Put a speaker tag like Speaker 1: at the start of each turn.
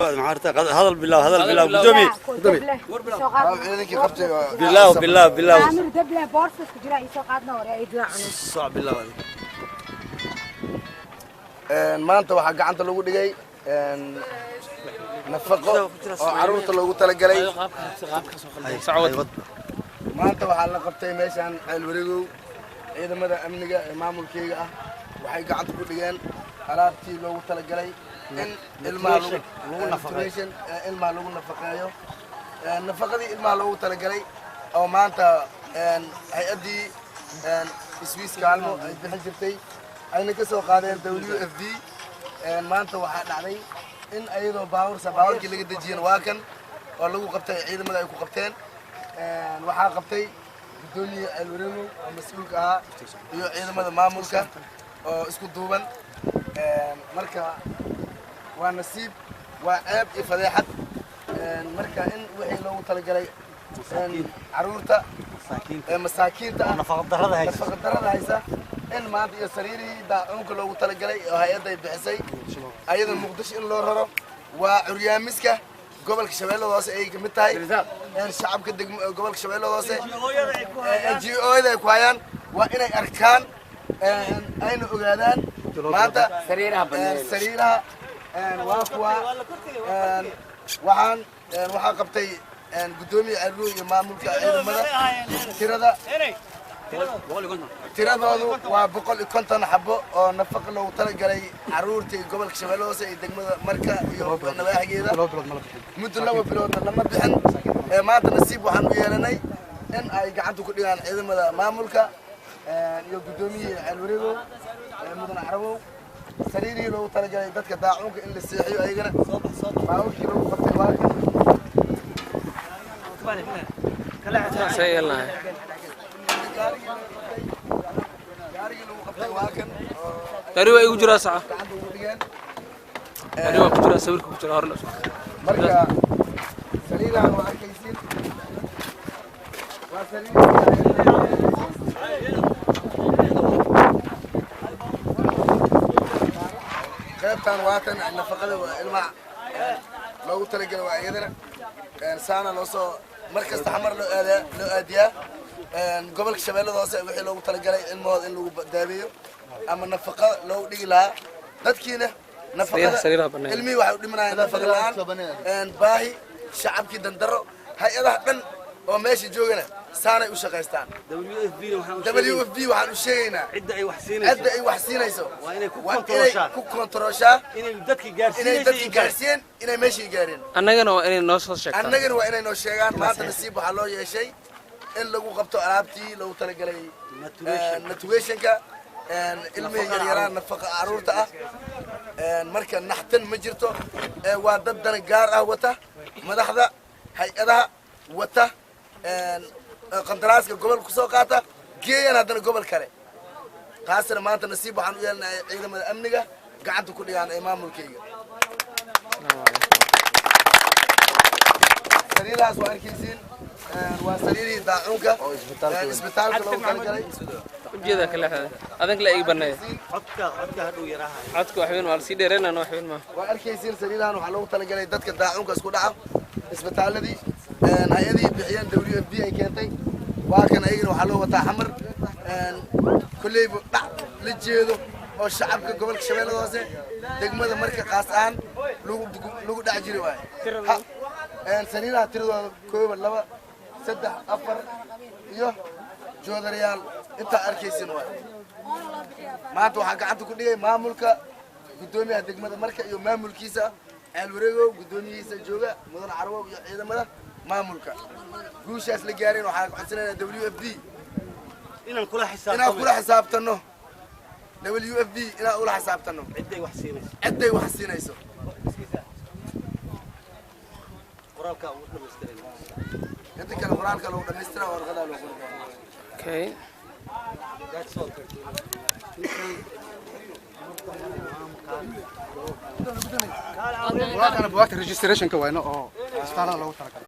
Speaker 1: هذا بالله هذا بالله قدامي بالله بالله بالله صعب بالله
Speaker 2: maanta waxaa gacanta lagu dhigay nafaqo oo caruurta loogu talagalay maanta waxaa la qabtay meeshan ceel wareegow ciidamada amniga ee maamulkayga ah waxay gacanta ku dhigeen alaabtii loogu talagalay in ilmaha lagu nafaqeeyo nafaqadii ilmaha loogu talagalay oo maanta hay-addii Swiss kaalmo ay bixin jirtay ayna ka soo qaadeen WFD maanta waxaa dhacday in ayadoo baawarkii laga dejiyeen waa kan oo lagu qabtay ciidamada ay ku qabteen waxaa qabtay gudoomiye ceel wareegow oo mas'uulka ahaa iyo ciidamada maamulka oo isku duuban marka waa nasiib waa ceeb iyo fadeexad marka in wixii loogu talagalay caruurta masaakiinta nafaqo darrada haysa in maanta iyo sariirihii daacuunka loogu talagalay oo hay-adda ay bixisay ayada muqdisho in loo raro waa curyaamiska gobolka shabeellada hoose ay ka mid tahay shacabka gobolka shabeellada hoose NGO-da ay ku hayaan waa inay arkaan ayna ogaadaan maanta sariiraha waa kuwa waxaa qabtay gudoomiye caruur iyo maamulka ciidamada tiradoodu waa 150 xabo oo nafaqo loogu talagalay caruurtii gobolka shabeellada hoose ee degmada marka iyo nawaaxigeeda muddo 2 bilood lama bixin maanta nasiib waxaan u yeelanay in ay gacanta ku dhigaan ciidamada maamulka iyo gudoomiye ceel wareegow mudan carabow sariirihii loogu talagalay dadka daacuunka in la seexiyo ayagana baawarkii loogu qabtay waa kan
Speaker 3: تقريبا يجوا جرا ساعة. تقريبا كجرا سوير كجرا هرلا.
Speaker 2: مركا سريرة وأركيسين. وسريرة. قيبتان واتن النفقة والماء لو ترجع وعيدنا إنسان لوصو مركز تحمر لو أديا قبل الشباب هذا وحي لو ترجع المواد إنه دابيو أما النفقة لو ديلا تذكينه نفقة علمي واحد من نفقة الآن باهي شعب كده ندرو هاي هذا من وماشي جوجنا سنة وشقيستان WFB وحنا شينا عدة أي وحسينا يسوي وإنه كونتروشا إنه يدك جالسين إنه ماشي جارين
Speaker 3: أنا جنوا إنه نص شق
Speaker 2: أنا جنوا إنه نص شقان ما تنسيب حلو يا شيء إن لو قبضوا ألعابتي لو تلقى لي نتويشن كا علمي يريان نفقة عروضة مركز نحتن مجرته وضدنا جار وته مدحضة هيئة وته قندراس قبل كسوقاته جينا هذا قبل كره خاصة ما تنسيب عن عيدم الأمنية قعدوا كل يعني إمام الكيجا سريرها سؤال كيسين وسريري داعونك إسبيتال كلهم كان جري
Speaker 3: جدا كله هذا كله أي بناء عدك وحين والسيد رينا نوحين ما
Speaker 2: وأركيسين سريرها وحلو تلقى دتك داعونك اسكو دعم إسبيتال الذي هذه بحيان WFB أي كانتي وكان أيضا وحلو وتحمر كل يبقى للجيدو والشعب قبل الشمال هذا دقمة مركز قاسان لو دعجري واي سنينا ترى كوب اللوا سدح أفر يو جود ريال أنت أركيسين واي ما تو حاجة عندك كل ما ملكه قدومي دقمة مركز يو ما ملكيسا الوريجو قدومي سجوجا مدن عربو إذا ماذا ما ملكه قوش أصل جارين وحنا حسنا WFB إن كل حساب تنو WFB إن أول حساب تنو عدي وحسينه يسوع ورالك ودنا مسترين أنت كان ورالك لو دنا مسترا ورغلا لو
Speaker 3: okay
Speaker 4: أنا بوقت الريجستريشن كوينه استعلا لو تركنا